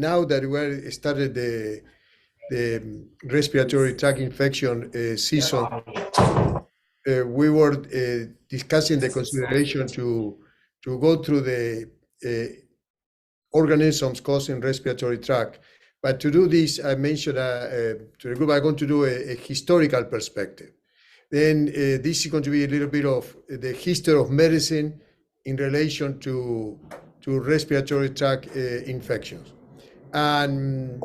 now that we started the respiratory tract infection season, we were discussing the consideration to go through the organisms causing respiratory tract. But to do this, I mentioned to the group, I'm going to do a historical perspective. Then this is going to be a little bit of the history of medicine in relation to respiratory tract infections. And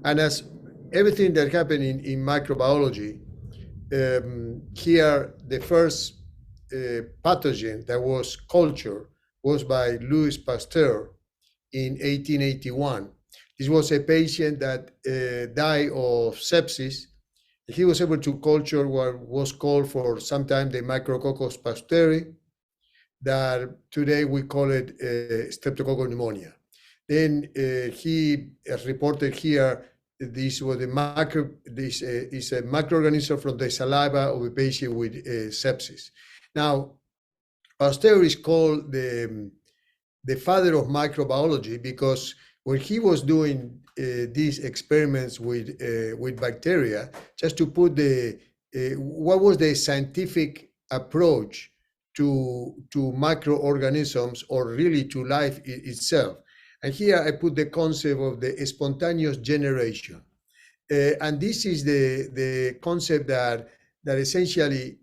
as everything that happened in microbiology, here the first pathogen that was cultured was by Louis Pasteur in 1881. This was a patient that died of sepsis. He was able to culture what was called for some time the Micrococcus pasteuri, that today we call it Streptococcus pneumonia. Then he has reported here, this was a microorganism from the saliva of a patient with sepsis. Now, Pasteur is called the father of microbiology because when he was doing these experiments with bacteria, just to put what was the scientific approach to microorganisms, or really to life itself. And here I put the concept of the spontaneous generation. And this is the concept that essentially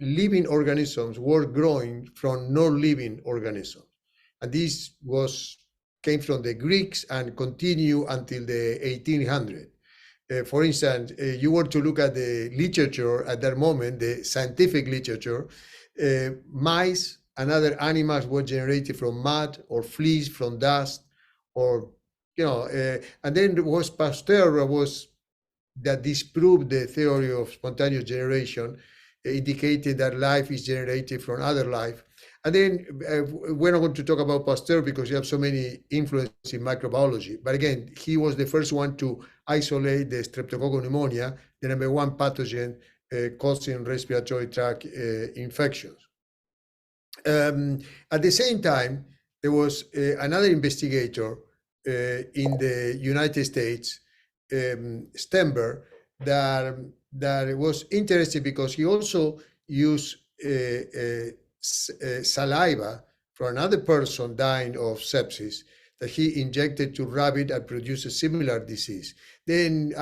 living organisms were growing from non-living organisms. And this came from the Greeks and continued until the 1800s. For instance, you were to look at the literature at that moment, the scientific literature, mice and other animals were generated from mud or fleas from dust, or, and then there was Pasteur that disproved the theory of spontaneous generation, indicated that life is generated from other life. And then we're not going to talk about Pasteur because you have so many influences in microbiology. But again, he was the first one to isolate the Streptococcus pneumonia, the number one pathogen causing respiratory tract infections. At the same time, there was another investigator in the United States, Stenberg, that was interested because he also used saliva from another person dying of sepsis that he injected to rabbit and produced a similar disease. Then,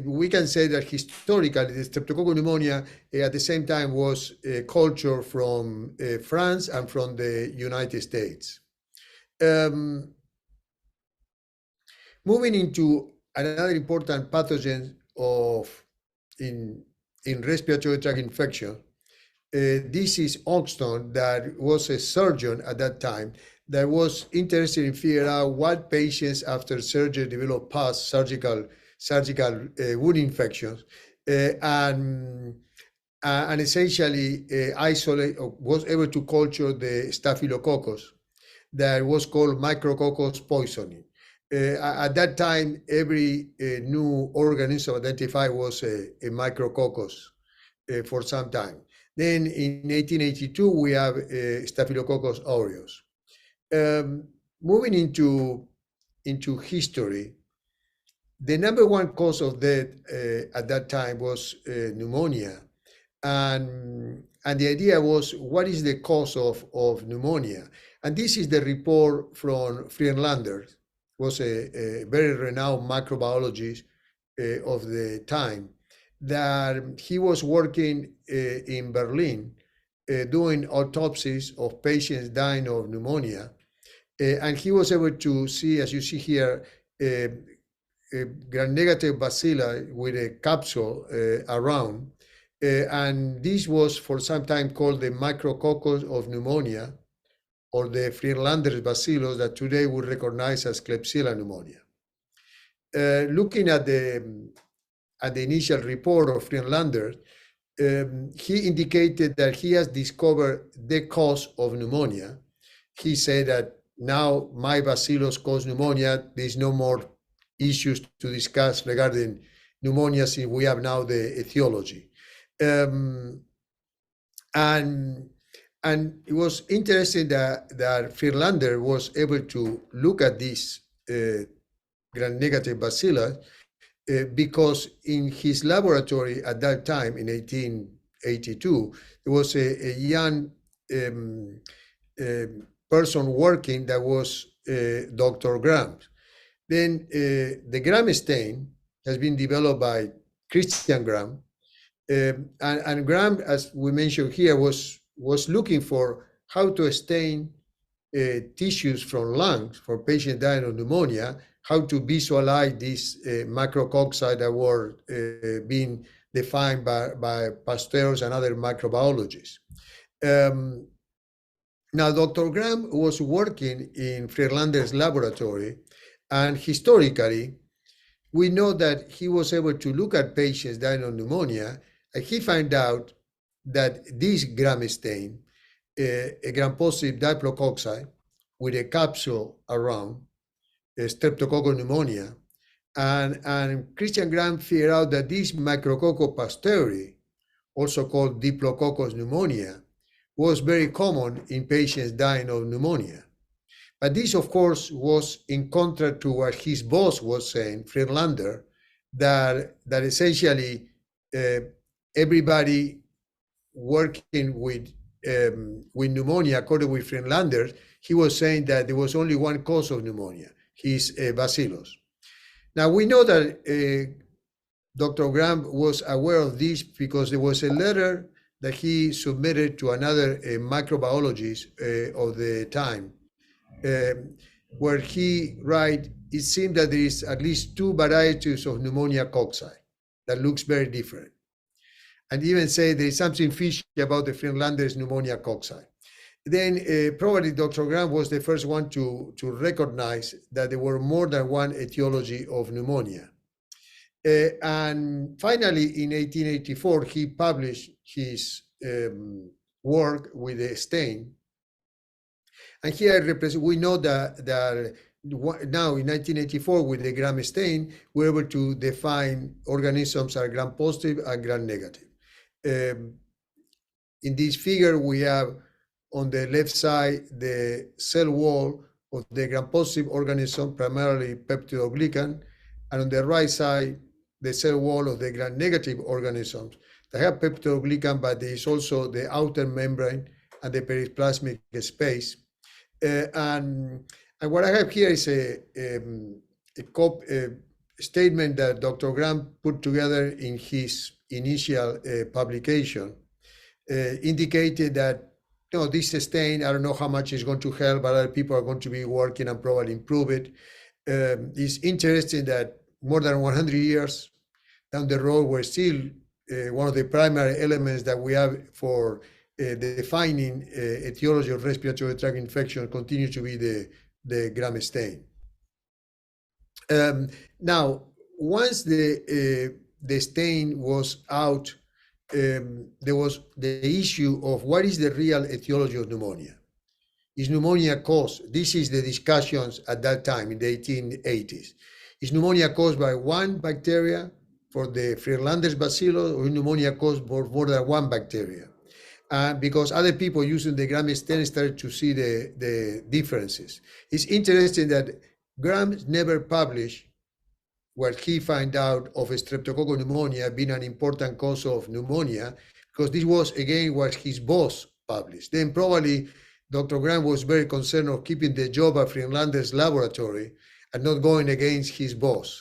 we can say that historically, the Streptococcus pneumonia at the same time was culture from France and from the United States. Moving into another important pathogen in respiratory tract infection, this is Ogston, that was a surgeon at that time that was interested in figuring out what patients after surgery develop post-surgical wound infections, and essentially was able to culture the Staphylococcus that was called micrococcus poisoning. At that time, every new organism identified was a micrococcus for some time. Then in 1882, we have Staphylococcus aureus. Moving into history, the number one cause of death at that time was pneumonia. And the idea was, what is the cause of pneumonia? And this is the report from Friedlander, was a very renowned microbiologist of the time, that he was working in Berlin doing autopsies of patients dying of pneumonia. And he was able to see, as you see here, gram-negative bacilli with a capsule around. And this was for some time called the micrococcus of pneumonia, or the Friedlander bacillus that today we recognize as Klebsiella pneumonia. Looking at the initial report of Friedlander, he indicated that he has discovered the cause of pneumonia. He said that now my bacillus cause pneumonia. There's no more issues to discuss regarding pneumonia since we have now the etiology. And it was interesting that Friedlander was able to look at this gram-negative bacillus, because in his laboratory at that time, in 1882, there was a young person working that was Dr. Gram. Then the Gram stain has been developed by Christian Gram, and Gram, as we mentioned here, was looking for how to stain tissues from lungs for patients dying of pneumonia, how to visualize these macrococci that were being defined by Pasteur and other microbiologists. Now, Dr. Gram was working in Friedlander's laboratory, and historically, we know that he was able to look at patients dying of pneumonia, and he found out that this Gram stain, a gram-positive diplococci with a capsule around, Streptococcus pneumonia, and Christian Gram figured out that this Micrococcus pasteuri, also called Diplococcus pneumonia, was very common in patients dying of pneumonia. But this, of course, was in contrast to what his boss was saying, Friedlander, that essentially everybody working with pneumonia, according with Friedlander, he was saying that there was only one cause of pneumonia, his bacillus. Now, we know that Dr. Gram was aware of this because there was a letter that he submitted to another microbiologist of the time, where he write, it seems that there is at least 2 varieties of pneumonia cocci that looks very different. And even say there is something fishy about the Friedlander's pneumonia cocci. Then probably Dr. Gram was the first one to recognize that there were more than one etiology of pneumonia. And finally, in 1884, he published his work with a stain. And here we know that now in 1984, with the Gram stain, we're able to define organisms are gram-positive and gram-negative. In this figure, we have on the left side the cell wall of the gram-positive organism, primarily peptidoglycan, and on the right side, the cell wall of the gram-negative organisms that have peptidoglycan, but there is also the outer membrane and the periplasmic space. And what I have here is a statement that Dr. Gram put together in his initial publication, indicated that this stain, I don't know how much is going to help, but other people are going to be working and probably improve it. It's interesting that more than 100 years down the road, we're still one of the primary elements that we have for defining etiology of respiratory tract infection continues to be the Gram stain. Now, once the stain was out, there was the issue of what is the real etiology of pneumonia. Is pneumonia caused? This is the discussions at that time in the 1880s. Is pneumonia caused by one bacteria for the Friedlander's bacillus, or pneumonia caused by more than one bacteria? Because other people using the Gram stain started to see the differences. It's interesting that Gram never published what he found out of Streptococcus pneumonia being an important cause of pneumonia, because this was, again, what his boss published. Then probably Dr. Gram was very concerned of keeping the job at Friedlander's laboratory and not going against his boss.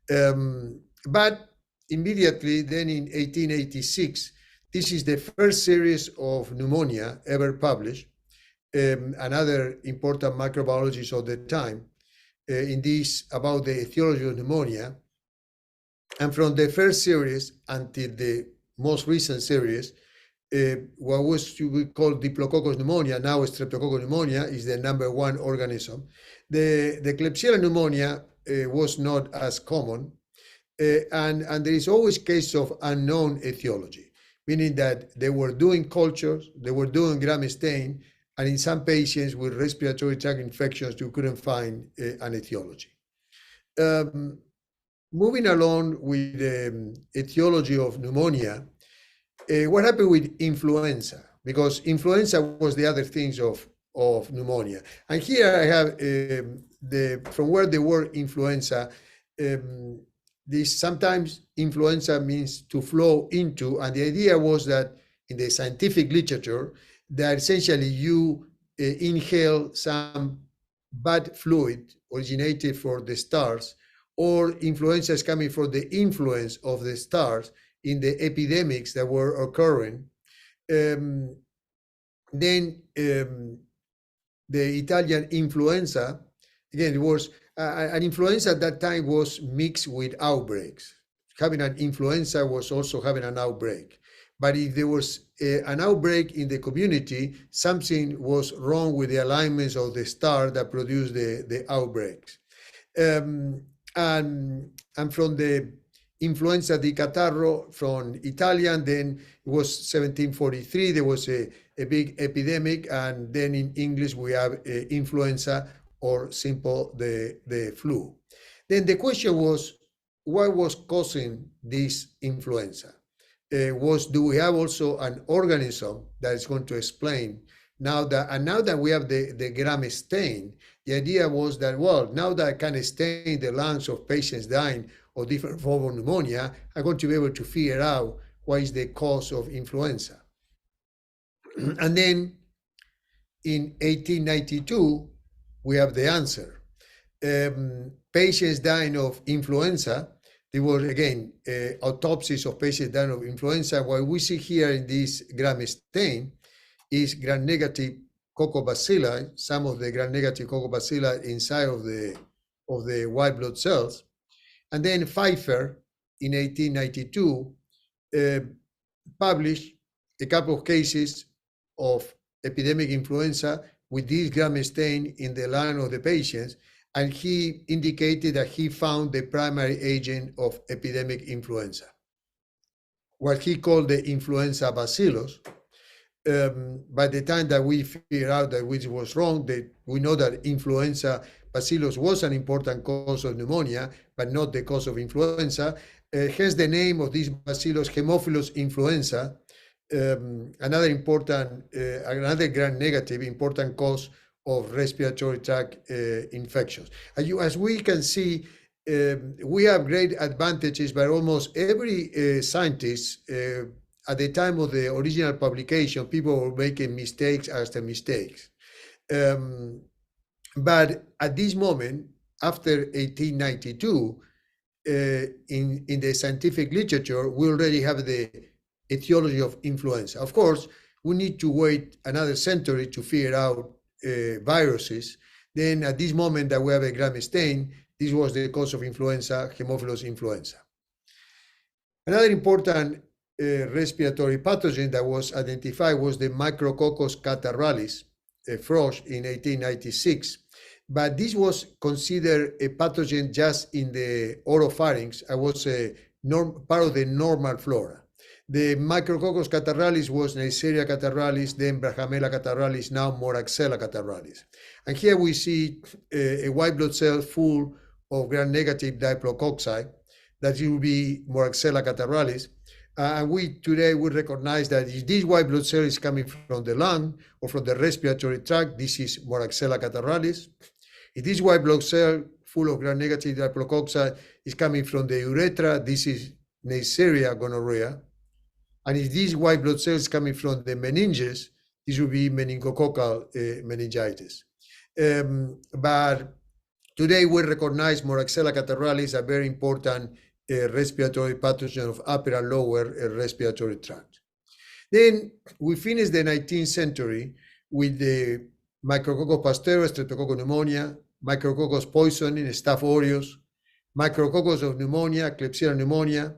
But immediately then in 1886, this is the first series of pneumonia ever published, and other important microbiologists of the time, in this about the etiology of pneumonia. And from the first series until the most recent series, what we call Diplococcus pneumonia, now Streptococcus pneumonia, is the #1 organism. The Klebsiella pneumonia was not as common, and there is always case of unknown etiology, meaning that they were doing cultures, they were doing Gram stain, and in some patients with respiratory tract infections, you couldn't find an etiology. Moving along with the etiology of pneumonia, what happened with influenza? Because influenza was the other things of of pneumonia. And here I have from where the word influenza, this sometimes influenza means to flow into, and the idea was that in the scientific literature, that essentially you inhale some bad fluid originated for the stars, or influenza is coming from the influence of the stars in the epidemics that were occurring. Then the Italian influenza, again, it was an influenza at that time was mixed with outbreaks. Having an influenza was also having an outbreak. But if there was an outbreak in the community, something was wrong with the alignments of the star that produced the outbreaks. And from the influenza di catarro from Italian, then it was 1743, there was a big epidemic, and then in English we have influenza, or simple the flu. Then the question was, what was causing this influenza? Do we have also an organism that is going to explain now that we have the gram stain? The idea was that, well, now that I can stain the lungs of patients dying of different forms of pneumonia, I'm going to be able to figure out what is the cause of influenza. And then in 1892, we have the answer. Patients dying of influenza, there were, again, autopsies of patients dying of influenza. What we see here in this gram stain is gram-negative coccobacilli, some of the gram-negative coccobacilli inside of the white blood cells. And then Pfeiffer, in 1892, published a couple of cases of epidemic influenza with this gram stain in the lung of the patients, and he indicated that he found the primary agent of epidemic influenza, what he called the influenza bacillus. By the time that we figured out that which was wrong, that we know that influenza bacillus was an important cause of pneumonia, but not the cause of influenza. Hence the name of this bacillus, Haemophilus influenza, another gram-negative important cause of respiratory tract infections. As we can see, we have great advantages, but almost every scientist at the time of the original publication, people were making mistakes after mistakes. But at this moment, after 1892, in the scientific literature, we already have the etiology of influenza. Of course, we need to wait another century to figure out viruses. Then at this moment that we have a gram stain, this was the cause of influenza, Haemophilus influenza. Another important respiratory pathogen that was identified was the Micrococcus catarrhalis, a frost, in 1896. But this was considered a pathogen just in the oropharynx. I was part of the normal flora. The Micrococcus catarrhalis was Neisseria catarrhalis, then Brachamella catarrhalis, now Moraxella catarrhalis. And here we see a white blood cell full of gram-negative diplococci, that it will be Moraxella catarrhalis. And today we recognize that if this white blood cell is coming from the lung or from the respiratory tract, this is Moraxella catarrhalis. If this white blood cell full of gram-negative diplococci is coming from the urethra, this is Neisseria gonorrhea. And if this white blood cell is coming from the meninges, this will be meningococcal meningitis. But today we recognize Moraxella catarrhalis, a very important respiratory pathogen of upper and lower respiratory tract. Then we finished the 19th century with the Micrococcus pasteuris, Streptococcus pneumonia, Micrococcus poisoning, Staph aureus, Micrococcus of pneumonia, Klebsiella pneumonia,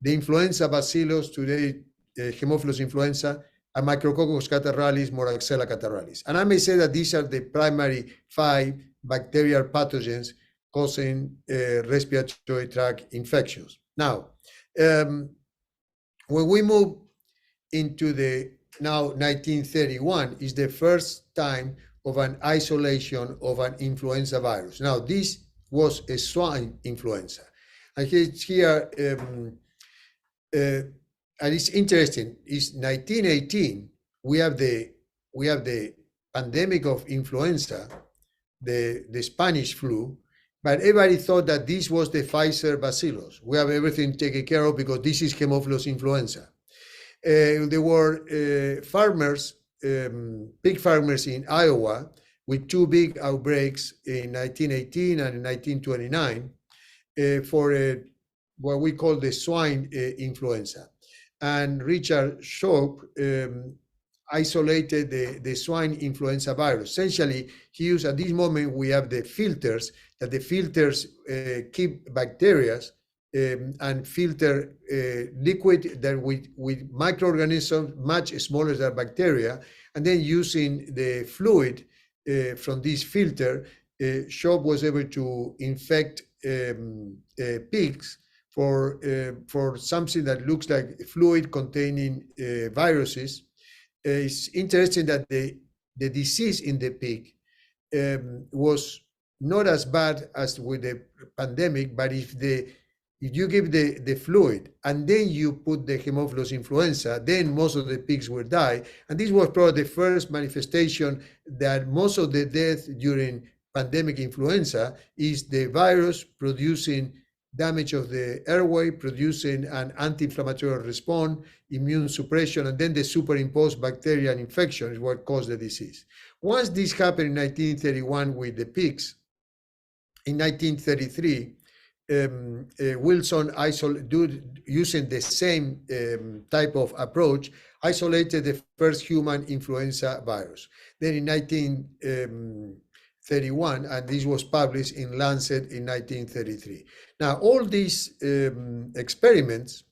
the influenza bacillus, today Haemophilus influenza, and Micrococcus catarrhalis, Moraxella catarrhalis. And I may say that these are the primary 5 bacterial pathogens causing respiratory tract infections. Now, when we move into the now 1931 is the first time of an isolation of an influenza virus. Now, this was a swine influenza. And here, and it's interesting, is 1918, we have the pandemic of influenza, the Spanish flu, but everybody thought that this was the Pfizer bacillus. We have everything taken care of because this is Haemophilus influenza. There were farmers, pig farmers in Iowa, with two big outbreaks in 1918 and in 1929 for what we call the swine influenza. And Richard Shop isolated the swine influenza virus. Essentially, he used, at this moment, we have the filters, that the filters keep bacteria and filter liquid that with microorganisms much smaller than bacteria, and then using the fluid from this filter, Shop was able to infect pigs for something that looks like fluid containing viruses. It's interesting that the disease in the pig was not as bad as with the pandemic, but if you give the fluid and then you put the Haemophilus influenza, then most of the pigs will die. And this was probably the first manifestation that most of the death during pandemic influenza is the virus producing damage of the airway, producing an anti-inflammatory response, immune suppression, and then the superimposed bacterial infection is what caused the disease. Once this happened in 1931 with the pigs, in 1933, Wilson using the same type of approach, isolated the first human influenza virus. Then in 1931, and this was published in Lancet in 1933. Now, all these experiments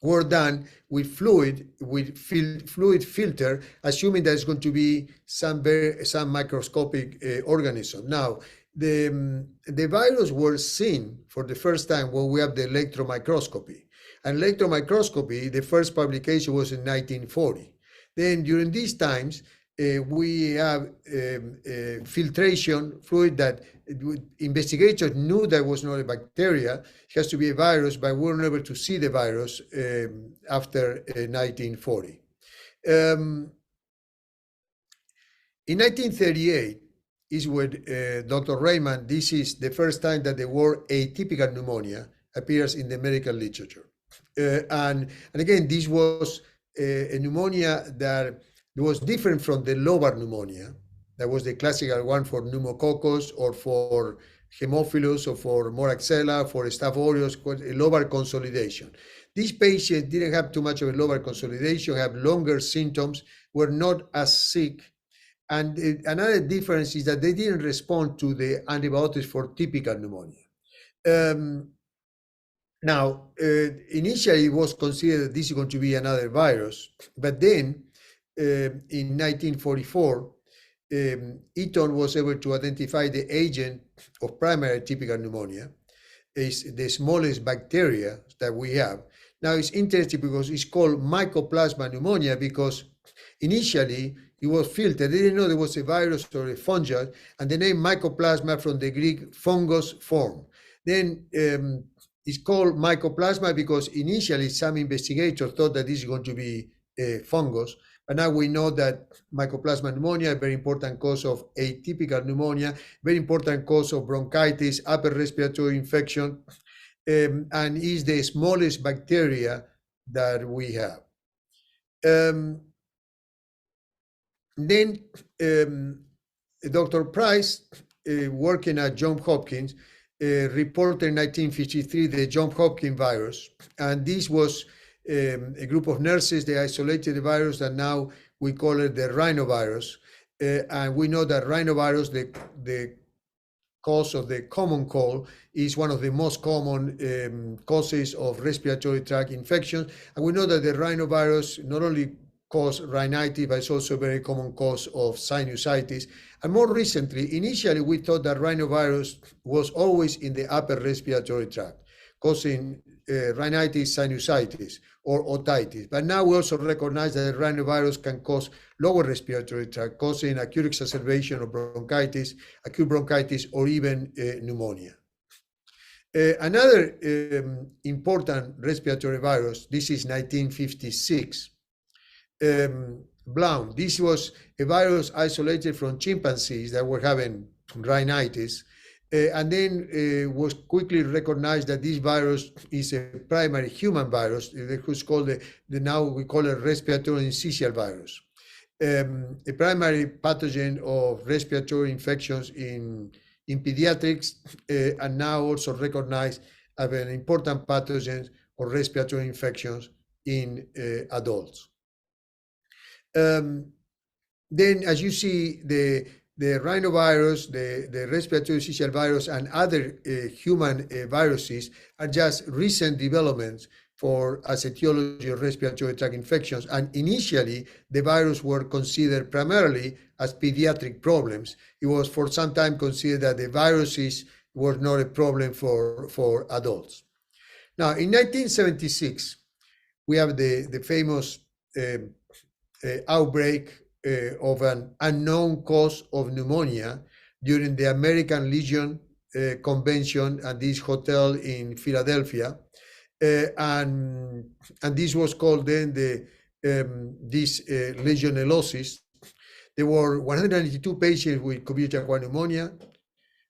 were done with fluid filter, assuming that it's going to be some microscopic organism. Now, the virus were seen for the first time when we have the electron microscopy. And electron microscopy, the first publication was in 1940. Then during these times, we have filtration fluid that investigators knew that was not a bacteria. It has to be a virus, but we weren't able to see the virus after 1940. In 1938 is with Dr. Raymond, this is the first time that the word atypical pneumonia appears in the medical literature. And again, this was a pneumonia that was different from the lobar pneumonia. That was the classical one for pneumococcus or for Haemophilus or for Moraxella, for Staph aureus, a lobar consolidation. These patients didn't have too much of a lobar consolidation, have longer symptoms, were not as sick. And another difference is that they didn't respond to the antibiotics for typical pneumonia. Now, initially it was considered that this is going to be another virus, but then in 1944, Eaton was able to identify the agent of primary typical pneumonia. It's the smallest bacteria that we have. Now it's interesting because it's called Mycoplasma pneumonia because initially it was filtered. They didn't know there was a virus or a fungus, and the name Mycoplasma from the Greek fungus form. Then it's called Mycoplasma because initially some investigators thought that this is going to be a fungus. But now we know that Mycoplasma pneumonia, a very important cause of atypical pneumonia, very important cause of bronchitis, upper respiratory infection, and is the smallest bacteria that we have. Then Dr. Price, working at Johns Hopkins, reported in 1953 the Johns Hopkins virus, and this was a group of nurses. They isolated the virus, and now we call it the rhinovirus. And we know that rhinovirus, the cause of the common cold, is one of the most common causes of respiratory tract infections. And we know that the rhinovirus not only causes rhinitis, but it's also a very common cause of sinusitis. And more recently, initially we thought that rhinovirus was always in the upper respiratory tract, causing rhinitis, sinusitis, or otitis. But now we also recognize that rhinovirus can cause lower respiratory tract, causing acute exacerbation of bronchitis, acute bronchitis, or even pneumonia. Another important respiratory virus, this is 1956, Blount. This was a virus isolated from chimpanzees that were having rhinitis, and then was quickly recognized that this virus is a primary human virus. It was called now we call it respiratory syncytial virus. A primary pathogen of respiratory infections in pediatrics, and now also recognized as an important pathogen of respiratory infections in adults. Then, as you see, the rhinovirus, the respiratory syncytial virus, and other human viruses are just recent developments for as etiology of respiratory tract infections. And initially, the virus were considered primarily as pediatric problems. It was for some time considered that the viruses were not a problem for adults. Now, in 1976, we have the famous outbreak of an unknown cause of pneumonia during the American Legion convention at this hotel in Philadelphia, and this was called then this legionellosis. There were 182 patients with community-acquired pneumonia.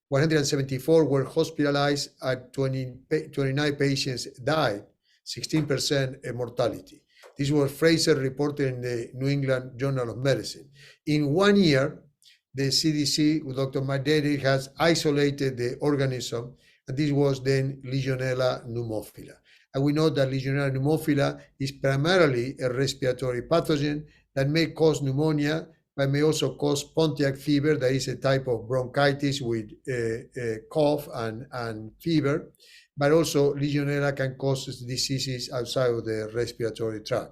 174 were hospitalized, and 29 patients died, 16% mortality. This was Fraser reported in the New England Journal of Medicine. In 1 year, the CDC with Dr. McDavid has isolated the organism, and this was then Legionella pneumophila. And we know that Legionella pneumophila is primarily a respiratory pathogen that may cause pneumonia, but may also cause Pontiac fever, that is a type of bronchitis with a cough and fever. But also Legionella can cause diseases outside of the respiratory tract.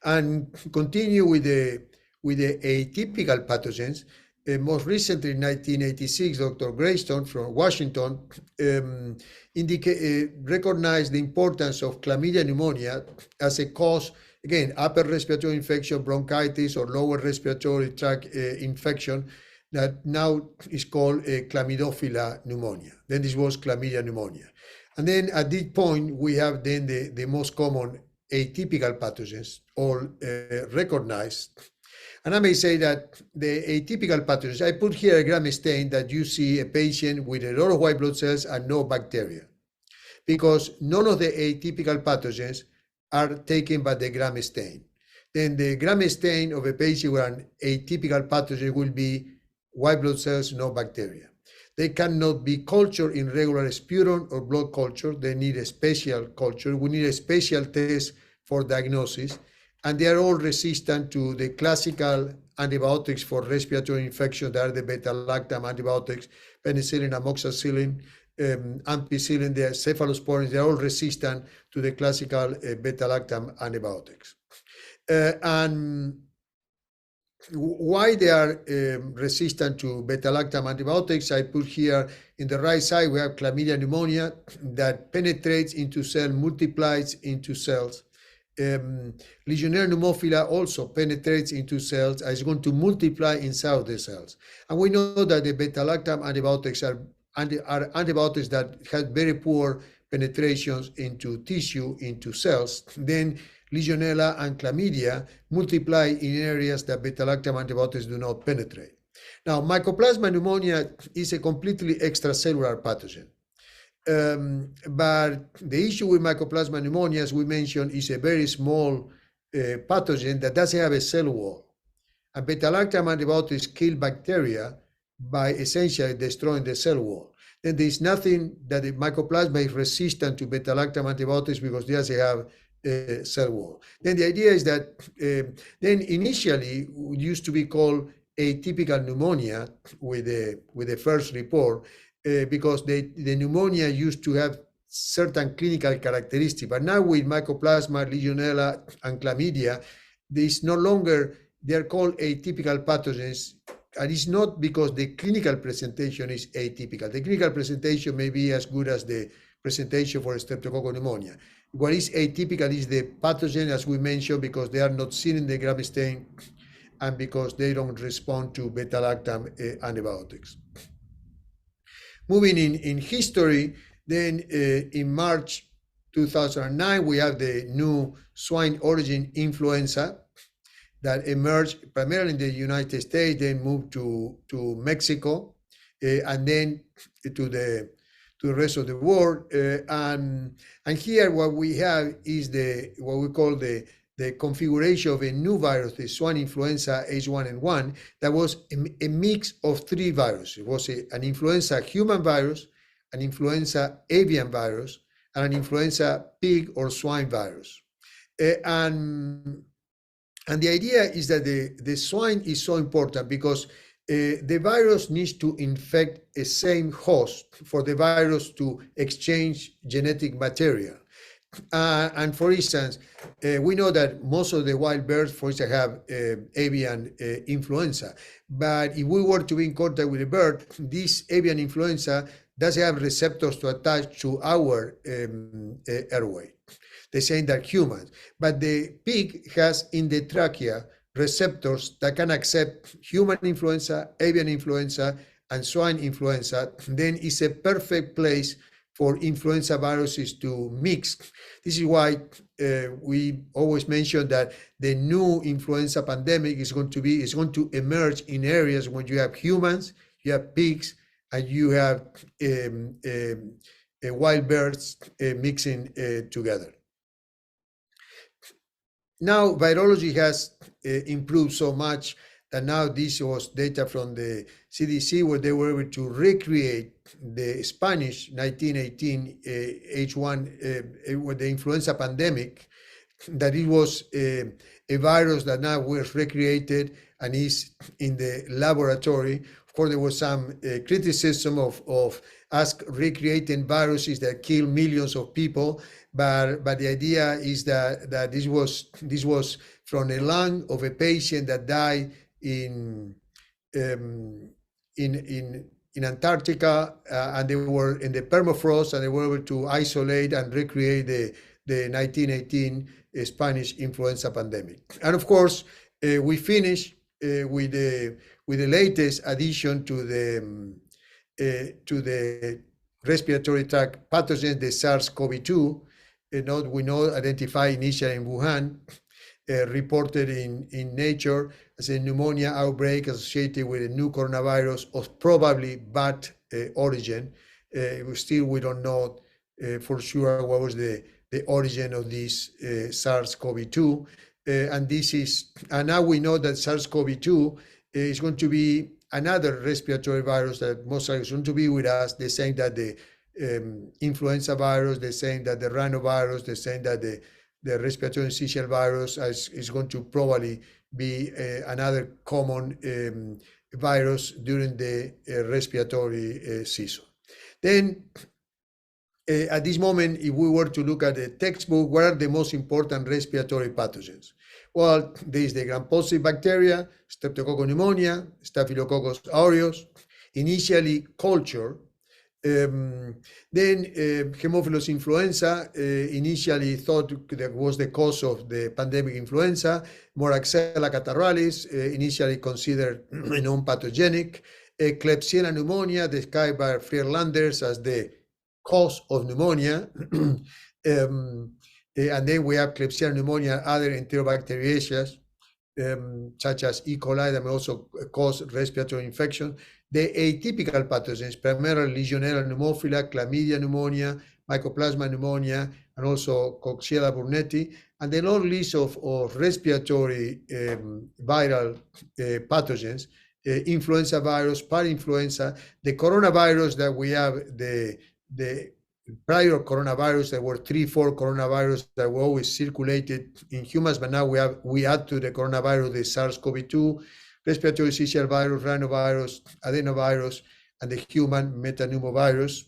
And continue with the atypical pathogens. Most recently, in 1986, Dr. Greystone from Washington recognized the importance of chlamydia pneumonia as a cause, again, upper respiratory infection, bronchitis, or lower respiratory tract infection, that now is called chlamydophila pneumonia. Then this was chlamydia pneumonia. And then at this point, we have then the most common atypical pathogens, all recognized. And I may say that the atypical pathogens, I put here a gram stain that you see a patient with a lot of white blood cells and no bacteria, because none of the atypical pathogens are taken by the gram stain. Then the gram stain of a patient with an atypical pathogen will be white blood cells, no bacteria. They cannot be cultured in regular sputum or blood culture. They need a special culture. We need a special test for diagnosis. And they are all resistant to the classical antibiotics for respiratory infection. That are the beta-lactam antibiotics, penicillin, amoxicillin, ampicillin, the cephalosporins. They are all resistant to the classical beta-lactam antibiotics. And why they are resistant to beta-lactam antibiotics, I put here in the right side, we have chlamydia pneumonia that penetrates into cells, multiplies into cells. Legionella pneumophila also penetrates into cells and is going to multiply inside the cells. And we know that the beta-lactam antibiotics are antibiotics that have very poor penetrations into tissue, into cells. Then Legionella and chlamydia multiply in areas that beta-lactam antibiotics do not penetrate. Now, Mycoplasma pneumonia is a completely extracellular pathogen. But the issue with Mycoplasma pneumonia, as we mentioned, is a very small pathogen that doesn't have a cell wall. And beta-lactam antibiotics kill bacteria by essentially destroying the cell wall. Then there's nothing that the Mycoplasma is resistant to beta-lactam antibiotics because it doesn't have cell wall. Then the idea is that then initially it used to be called atypical pneumonia with the first report because the pneumonia used to have certain clinical characteristics. But now with Mycoplasma, Legionella, and chlamydia, this no longer, they're called atypical pathogens. And it's not because the clinical presentation is atypical. The clinical presentation may be as good as the presentation for Streptococcus pneumonia. What is atypical is the pathogen, as we mentioned, because they are not seen in the gram stain and because they don't respond to beta-lactam antibiotics. Moving in history, then in March 2009, we have the new swine origin influenza. that emerged primarily in the United States, then moved to Mexico, and then to the rest of the world. And here what we have is what we call the configuration of a new virus, the swine influenza H1N1, that was a mix of three viruses. It was an influenza human virus, an influenza avian virus, and an influenza pig or swine virus. And the idea is that the swine is so important because the virus needs to infect a same host for the virus to exchange genetic material. And for instance, we know that most of the wild birds, for instance, have avian influenza. But if we were to be in contact with a bird, this avian influenza doesn't have receptors to attach to our airway, the same that humans. But the pig has in the trachea receptors that can accept human influenza, avian influenza, and swine influenza. Then it's a perfect place for influenza viruses to mix. This is why we always mention that the new influenza pandemic is going to emerge in areas when you have humans, you have pigs, and you have wild birds mixing together. Now, virology has improved so much that now this was data from the CDC where they were able to recreate the Spanish 1918 H1 with the influenza pandemic, that it was a virus that now was recreated and is in the laboratory. Of course, there was some criticism of us recreating viruses that kill millions of people, but the idea is that this was from a lung of a patient that died in Antarctica, and they were in the permafrost, and they were able to isolate and recreate the 1918 Spanish influenza pandemic. And of course, we finish with the latest addition to the respiratory tract pathogen, the SARS-CoV-2. We know identified initially in Wuhan, reported in Nature as a pneumonia outbreak associated with a new coronavirus of probably bat origin. We don't know for sure what was the origin of this SARS-CoV-2. And now we know that SARS-CoV-2 is going to be another respiratory virus that most likely is going to be with us, the same that the influenza virus, the same that the rhinovirus, the same that the respiratory syncytial virus is going to probably be another common virus during the respiratory season. Then at this moment, if we were to look at the textbook, what are the most important respiratory pathogens? Well, there is the gram-positive bacteria, Streptococcus pneumonia, Staphylococcus aureus, initially culture. Then Haemophilus influenza, initially thought that was the cause of the pandemic influenza. Moraxella catarrhalis, initially considered non-pathogenic. Klebsiella pneumonia, described by Friedlanders as the cause of pneumonia. And then we have Klebsiella pneumonia, other enterobacteriaceae, such as E. coli, that may also cause respiratory infection. The atypical pathogens, primarily Legionella pneumophila, Chlamydia pneumonia, Mycoplasma pneumonia, and also Coxiella burnetii, and the long list of respiratory viral pathogens, influenza virus, parainfluenza, the coronavirus that we have, the prior coronavirus, there were 3-4 coronavirus that were always circulated in humans, but now we add to the coronavirus the SARS-CoV-2, respiratory syncytial virus, rhinovirus, adenovirus, and the human metapneumovirus.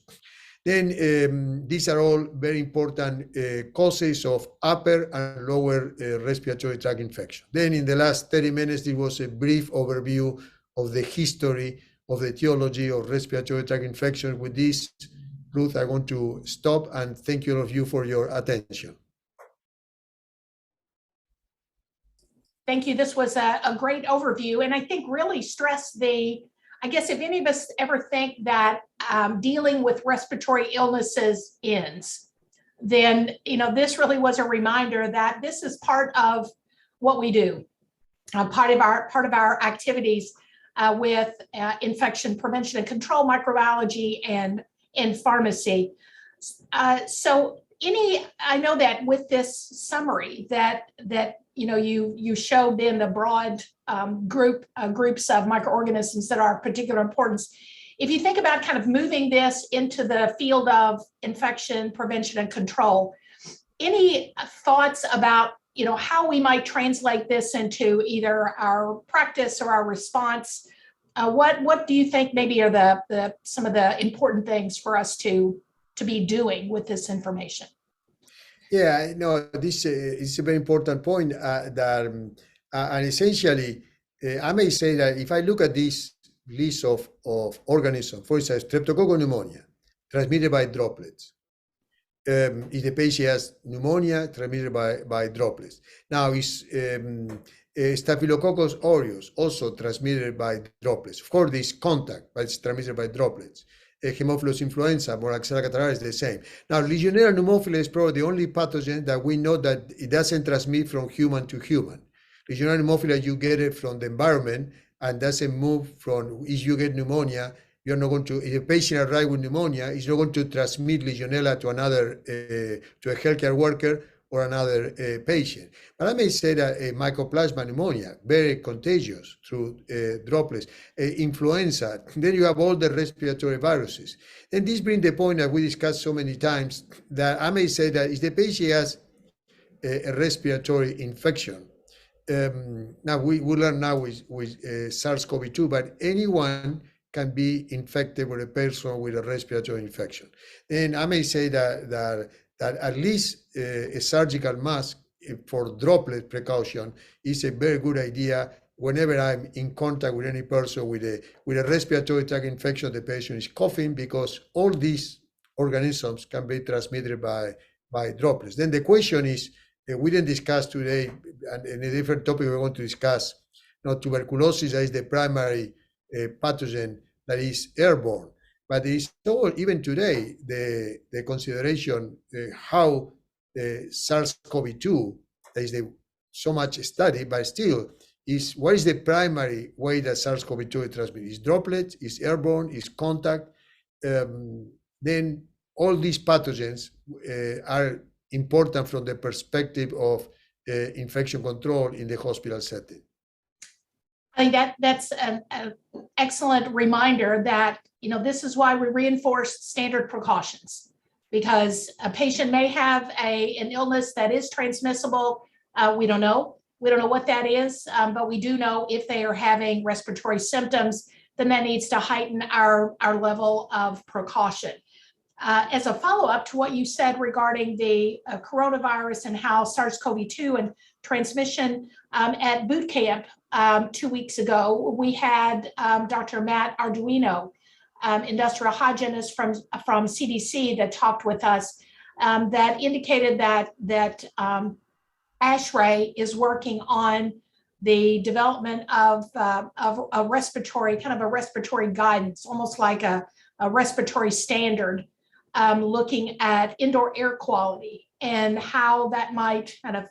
Then these are all very important causes of upper and lower respiratory tract infection. Then in the last 30 minutes, it was a brief overview of the history of the etiology of respiratory tract infection. With this, Ruth, I want to stop and thank you all of you for your attention. Thank you. This was a great overview, and I think really stressed I guess if any of us ever think that dealing with respiratory illnesses ends, then this really was a reminder that this is part of what we do. part of our activities with infection prevention and control, microbiology, and pharmacy. So I know that with this summary that you showed in the broad groups of microorganisms that are of particular importance. If you think about kind of moving this into the field of infection prevention and control, any thoughts about how we might translate this into either our practice or our response? What do you think maybe are some of the important things for us to be doing with this information? Yeah, no, this is a very important point and essentially, I may say that if I look at this list of organisms, for instance, Streptococcus pneumonia, transmitted by droplets. If the patient has pneumonia, transmitted by droplets. Now, is Staphylococcus aureus, also transmitted by droplets. Of course, this contact, but it's transmitted by droplets. Haemophilus influenza, Moraxella catarrhalis is the same. Now, Legionella pneumophila is probably the only pathogen that we know that it doesn't transmit from human to human. Legionella pneumophila, you get it from the environment and doesn't move from, if you get pneumonia, you're not going to, if a patient arrives with pneumonia, he's not going to transmit Legionella to another, to a healthcare worker or another patient. But I may say that Mycoplasma pneumonia, very contagious through droplets, influenza, then you have all the respiratory viruses. And this brings the point that we discussed so many times that I may say that if the patient has a respiratory infection, now we learn now with SARS-CoV-2, but anyone can be infected with a person with a respiratory infection. And I may say that at least a surgical mask for droplet precaution is a very good idea whenever I'm in contact with any person with a respiratory tract infection, the patient is coughing, because all these organisms can be transmitted by droplets. Then the question is, we didn't discuss today, and in a different topic we want to discuss, tuberculosis is the primary pathogen that is airborne. But it's all, even today, the consideration how SARS-CoV-2, there is so much study, but still, is what is the primary way that SARS-CoV-2 is transmitted? Is droplets, is airborne, is contact? Then all these pathogens are important from the perspective of infection control in the hospital setting. I think that's an excellent reminder that this is why we reinforce standard precautions, because a patient may have an illness that is transmissible. We don't know what that is, but we do know if they are having respiratory symptoms, then that needs to heighten our level of precaution. As a follow-up to what you said regarding the coronavirus and how SARS-CoV-2 and transmission, at boot camp 2 weeks ago, we had Dr. Matt Arduino, industrial hygienist from CDC, that talked with us, that indicated that ASHRAE is working on the development of a respiratory, kind of a respiratory guidance, almost like a respiratory standard, looking at indoor air quality and how that might kind of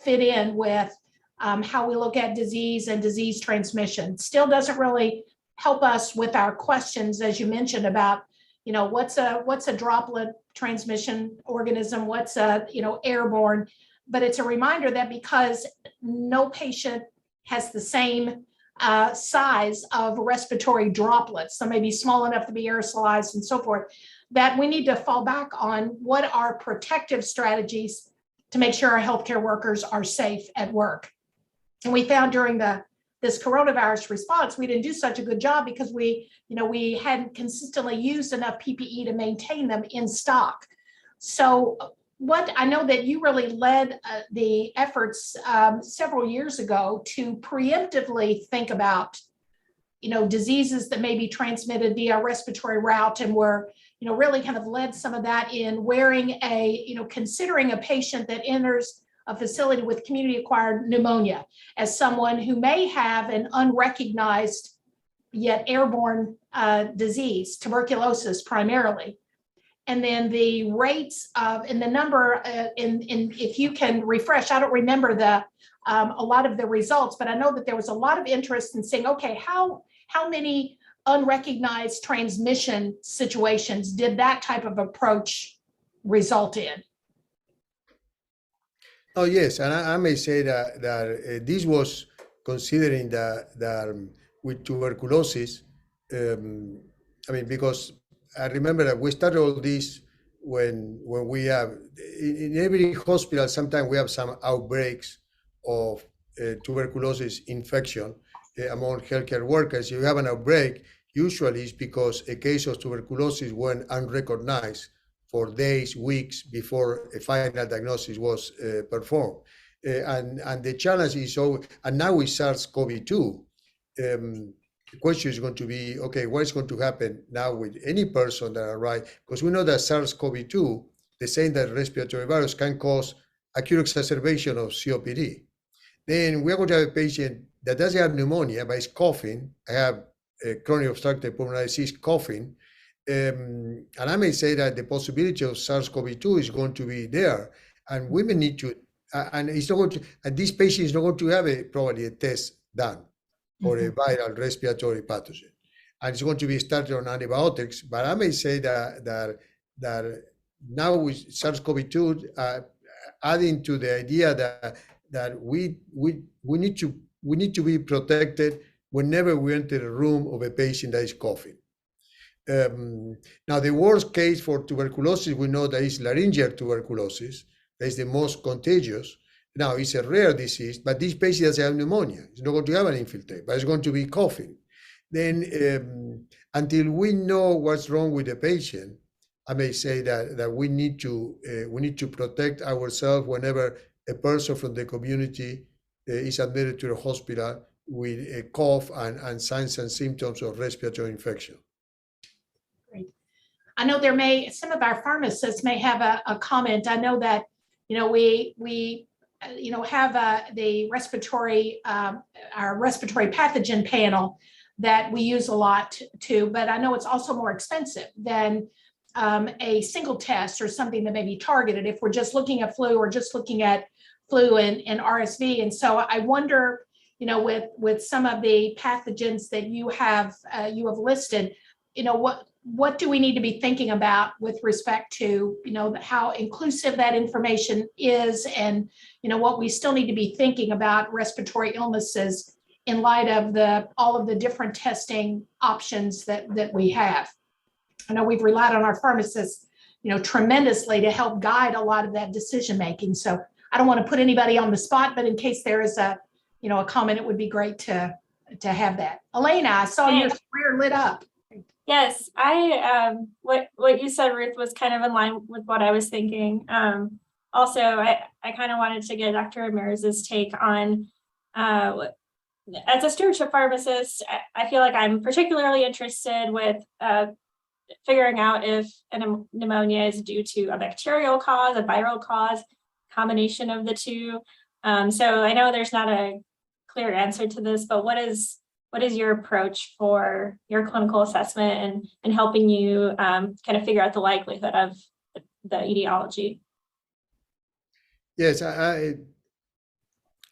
fit in with how we look at disease and disease transmission. Still doesn't really help us with our questions, as you mentioned, about what's a droplet transmission organism, what's airborne. But it's a reminder that because no patient has the same size of respiratory droplets, some may be small enough to be aerosolized and so forth, that we need to fall back on what are protective strategies to make sure our healthcare workers are safe at work. And we found during this coronavirus response, we didn't do such a good job because we hadn't consistently used enough PPE to maintain them in stock. So what I know that you really led the efforts several years ago to preemptively think about, diseases that may be transmitted via respiratory route, and were, really kind of led some of that in wearing considering a patient that enters a facility with community-acquired pneumonia as someone who may have an unrecognized yet airborne disease, tuberculosis primarily. And then the rates of, and the number, if you can refresh, I don't remember the a lot of the results, but I know that there was a lot of interest in saying, okay, how many unrecognized transmission situations did that type of approach result in? Oh yes, and I may say that this was considering that with tuberculosis. Um, I mean, because I remember that we started all this when we have in every hospital. Sometimes we have some outbreaks of tuberculosis infection among healthcare workers. If you have an outbreak, usually it's because a case of tuberculosis went unrecognized for days, weeks before a final diagnosis was performed. And the challenge is, so, and now with SARS-CoV-2, the question is going to be, okay, what is going to happen now with any person that arrives? Because we know that SARS-CoV-2, the same that respiratory virus, can cause acute exacerbation of COPD. Then we are going to have a patient that doesn't have pneumonia, but is coughing. I have chronic obstructive pulmonary disease coughing. And I may say that the possibility of SARS-CoV-2 is going to be there, and women need to, and it's not going to, and this patient is not going to have probably a test done for a viral respiratory pathogen, and it's going to be started on antibiotics. But I may say that now with SARS-CoV-2, adding to the idea that we need to be protected whenever we enter a room of a patient that is coughing. Now, the worst case for tuberculosis, we know that is laryngeal tuberculosis. That is the most contagious. Now, it's a rare disease, but this patient doesn't have pneumonia. It's not going to have an infiltrate, but it's going to be coughing. Then, until we know what's wrong with the patient, I may say that we need to protect ourselves whenever a person from the community is admitted to the hospital with a cough and signs and symptoms of respiratory infection. I know some of our pharmacists may have a comment. I know that, we have the respiratory, our respiratory pathogen panel that we use a lot too, but I know it's also more expensive than a single test or something that may be targeted if we're just looking at flu or just looking at flu and RSV. And so I wonder, with some of the pathogens that you have listed, what do we need to be thinking about with respect to, how inclusive that information is, and, what we still need to be thinking about respiratory illnesses in light of all of the different testing options that we have. I know we've relied on our pharmacists, tremendously to help guide a lot of that decision making. So I don't want to put anybody on the spot, but in case there is a comment, it would be great to have that. Elena, I saw your square lit up. Yes, what you said, Ruth, was kind of in line with what I was thinking. Also, I kind of wanted to get Dr. Ramirez's take on, as a stewardship pharmacist, I feel like I'm particularly interested with figuring out if pneumonia is due to a bacterial cause, a viral cause, combination of the two. So I know there's not a clear answer to this, but what is your approach for your clinical assessment and helping you kind of figure out the likelihood of the etiology? Yes,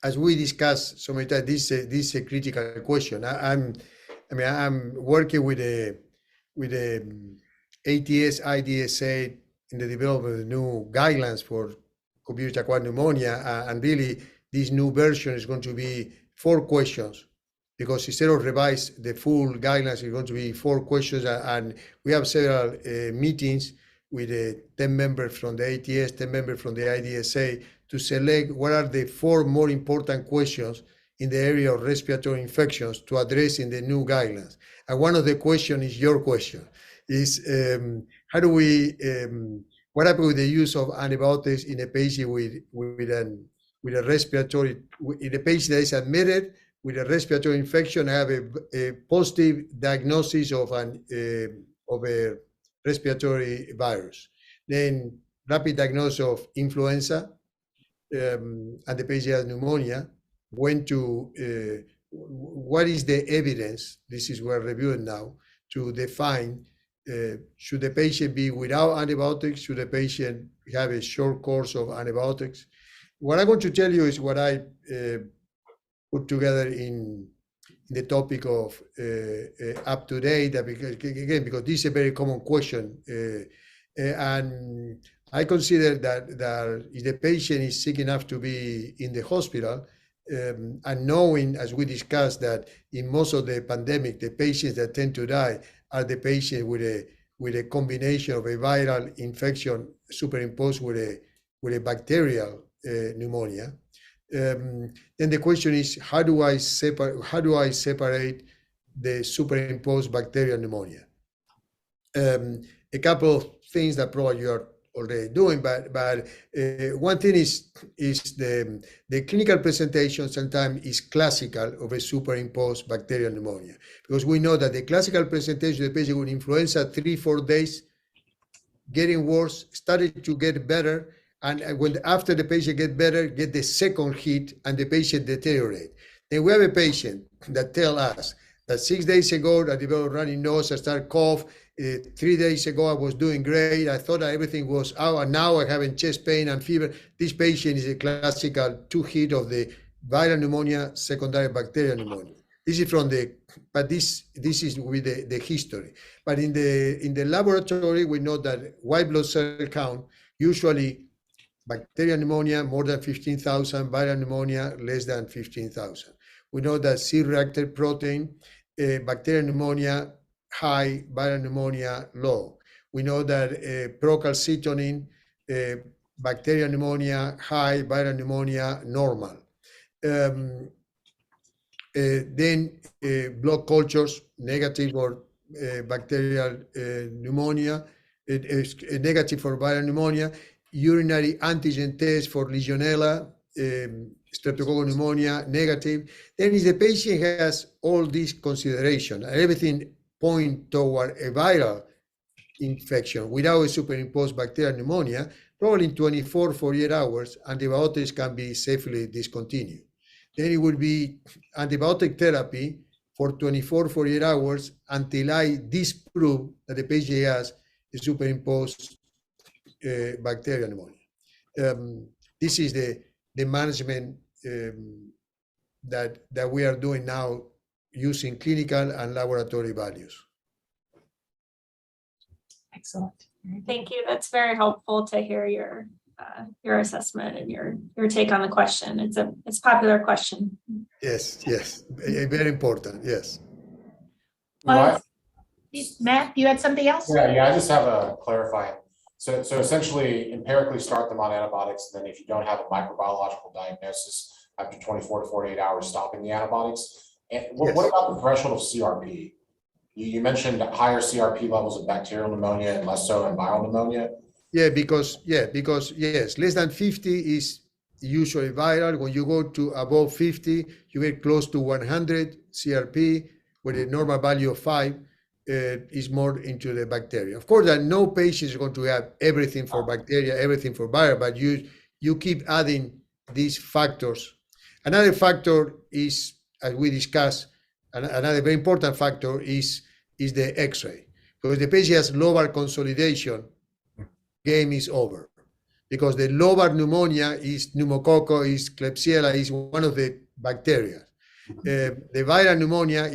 as we discussed so many times, this is a critical question. I'm working with a ATS IDSA in the development of the new guidelines for community-acquired pneumonia, and really this new version is going to be 4 questions, because instead of revise the full guidelines, it's going to be 4 questions, and we have several meetings with 10 members from the ATS, 10 members from the IDSA, to select what are the 4 more important questions in the area of respiratory infections to address in the new guidelines. And one of the questions is your question, is how do we, what happens with the use of antibiotics in a patient with a respiratory, in a patient that is admitted with a respiratory infection, have a positive diagnosis of a respiratory virus. Then rapid diagnosis of influenza, and the patient has pneumonia. What is the evidence? This is what we're reviewing now, to define, should the patient be without antibiotics? Should the patient have a short course of antibiotics? what I'm going to tell you is what I put together in the topic of up to date, because this is a very common question. And I consider that if the patient is sick enough to be in the hospital, and knowing, as we discussed, that in most of the pandemic, the patients that tend to die are the patients with a combination of a viral infection superimposed with a bacterial pneumonia. Then the question is, how do I separate the superimposed bacterial pneumonia? A couple of things that probably you are already doing, but one thing is the clinical presentation sometimes is classical of a superimposed bacterial pneumonia, because we know that the classical presentation of the patient with influenza 3-4 days, getting worse, started to get better, and when after the patient get better, get the second hit and the patient deteriorate. Then we have a patient that tell us that 6 days ago I developed runny nose, I started cough. 3 days ago I was doing great. I thought that everything was out, and now I having chest pain and fever. This patient is a classical 2-hit of the viral pneumonia, secondary bacterial pneumonia. This is from the, but this is with the history. But in the laboratory, we know that white blood cell count, usually bacterial pneumonia more than 15,000, viral pneumonia less than 15,000. We know that C-reactive protein, bacterial pneumonia high, viral pneumonia low. We know that procalcitonin, bacterial pneumonia high, viral pneumonia normal. Then blood cultures, negative for bacterial pneumonia, negative for viral pneumonia, urinary antigen test for Legionella, streptococcus pneumonia, negative. Then if the patient has all these considerations, everything point toward a viral infection without a superimposed bacterial pneumonia, probably in 24, 48 hours, antibiotics can be safely discontinued. Then it would be antibiotic therapy for 24, 48 hours until I disprove that the patient has a superimposed bacterial pneumonia. This is the management that we are doing now using clinical and laboratory values. Excellent. Thank you. That's very helpful to hear your assessment and your take on the question. It's a popular question. Yes, very important. Yes. Well, Matt, you had something else? Yeah, I just have a clarifying. So essentially, empirically start them on antibiotics, and then if you don't have a microbiological diagnosis, after 24 to 48 hours, stopping the antibiotics. And what about the threshold of CRP? You mentioned higher CRP levels of bacterial pneumonia and less so in viral pneumonia. Because yes, less than 50 is usually viral. When you go to above 50, you get close to 100 CRP, with a normal value of 5 is more into the bacteria. Of course, that no patient is going to have everything for bacteria, everything for viral, but you keep adding these factors. Another factor is, as we discussed, another very important factor is the X-ray. Because the patient has lobar consolidation, game is over. Because the lobar pneumonia is pneumococcal, is Klebsiella, is one of the bacteria. The viral pneumonia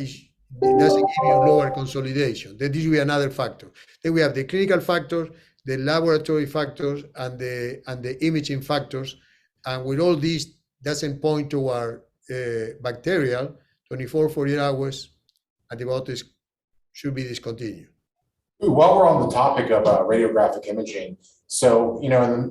doesn't give you lobar consolidation. Then this will be another factor. Then we have the clinical factors, the laboratory factors, and the imaging factors. And with all these, doesn't point to our bacterial, 24, 48 hours, antibiotics should be discontinued. While we're on the topic of radiographic imaging, so, in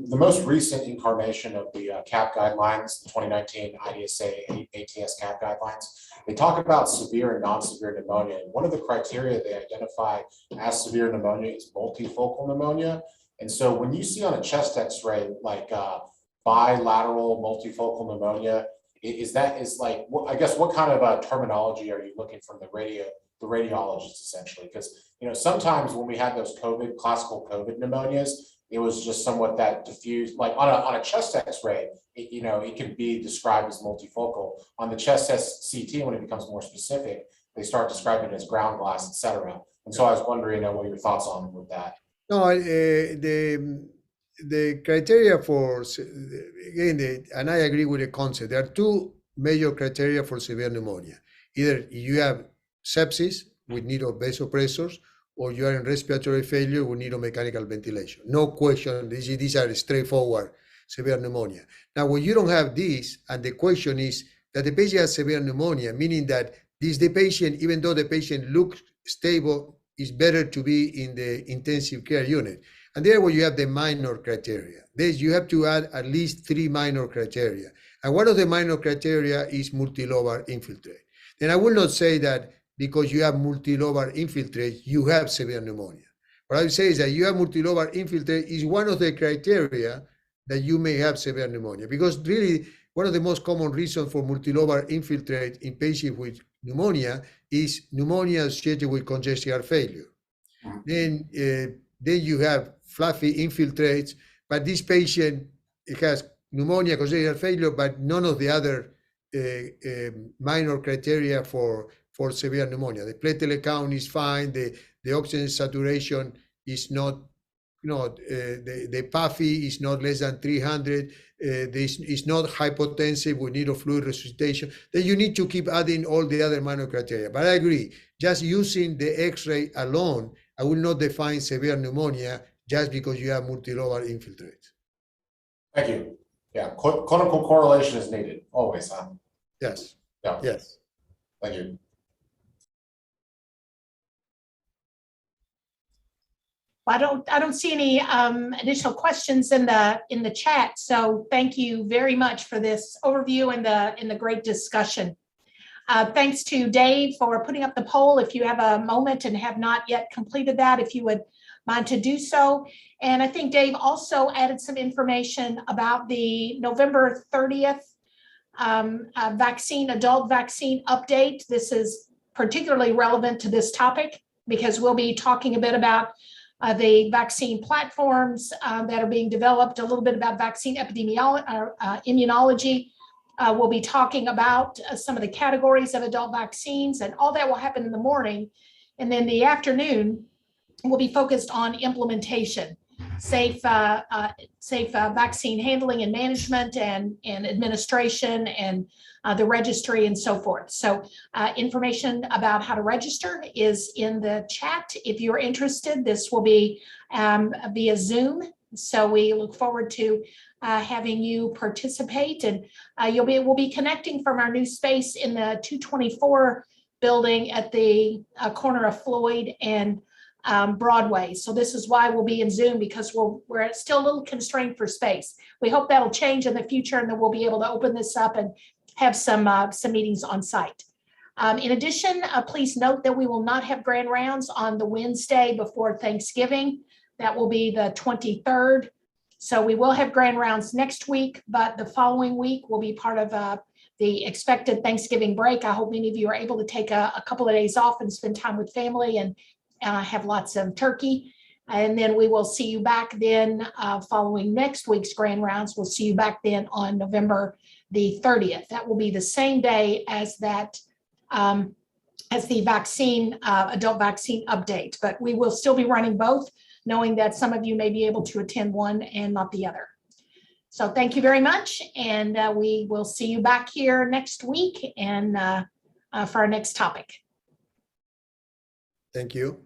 the most recent incarnation of the CAP guidelines, the 2019 IDSA ATS CAP guidelines, they talk about severe and non-severe pneumonia. And one of the criteria they identify as severe pneumonia is multifocal pneumonia. And so when you see on a chest x-ray, like bilateral multifocal pneumonia, I guess, what kind of terminology are you looking from the radiologist essentially? Because, sometimes when we had those classical COVID pneumonias, it was just somewhat that diffuse, like on a chest x-ray, it can be described as multifocal. On the chest CT, when it becomes more specific, they start describing it as ground glass, et cetera. And so I was wondering what your thoughts on with that. No, the criteria for, again, and I agree with the concept, there are two major criteria for severe pneumonia. Either you have sepsis with need of vasopressors, or you are in respiratory failure with need of mechanical ventilation. No question, these are straightforward severe pneumonia. Now, when you don't have this, and the question is that the patient has severe pneumonia, meaning that the patient, even though the patient looks stable, is better to be in the intensive care unit. And there where you have the minor criteria. You have to add at least 3 minor criteria. And one of the minor criteria is multilobar infiltrate. Then I will not say that because you have multilobar infiltrate, you have severe pneumonia. What I would say is that you have multilobar infiltrate is one of the criteria that you may have severe pneumonia. Because really, one of the most common reasons for multilobar infiltrate in patients with pneumonia is pneumonia associated with congestive heart failure. Then you have fluffy infiltrates, but this patient has pneumonia, congestive heart failure, but none of the other minor criteria for severe pneumonia. The platelet count is fine, the oxygen saturation is not, the PAFI is not less than 300, this is not hypotensive with need of fluid resuscitation. Then you need to keep adding all the other minor criteria. But I agree, just using the X-ray alone, I will not define severe pneumonia just because you have multilobar infiltrates. Thank you. Yeah, clinical correlation is needed, always, huh? Yes. Yeah. Yes. Thank you. I don't see any additional questions in the chat. So thank you very much for this overview and the great discussion. Thanks to Dave for putting up the poll. If you have a moment and have not yet completed that, if you would mind to do so. And I think Dave also added some information about the November 30th adult vaccine update. This is particularly relevant to this topic because we'll be talking a bit about the vaccine platforms that are being developed, a little bit about vaccine epidemiology, immunology. We'll be talking about some of the categories of adult vaccines, and all that will happen in the morning. And then the afternoon will be focused on implementation, safe vaccine handling and management and administration and the registry and so forth. So information about how to register is in the chat. If you're interested, this will be via Zoom. So we look forward to having you participate, and we'll be connecting from our new space in the 224 building at the corner of Floyd and Broadway. So this is why we'll be in Zoom, because we're still a little constrained for space. We hope that'll change in the future, and then we'll be able to open this up and have some meetings on site. In addition, please note that we will not have grand rounds on the Wednesday before Thanksgiving. That will be the 23rd. So we will have grand rounds next week, but the following week will be part of the expected Thanksgiving break. I hope many of you are able to take a couple of days off and spend time with family and have lots of turkey. And then we will see you back then following next week's grand rounds. We'll see you back then on November the 30th. That will be the same day as that, as the vaccine, adult vaccine update. But we will still be running both, knowing that some of you may be able to attend one and not the other. So thank you very much. And we will see you back here next week and for our next topic. Thank you.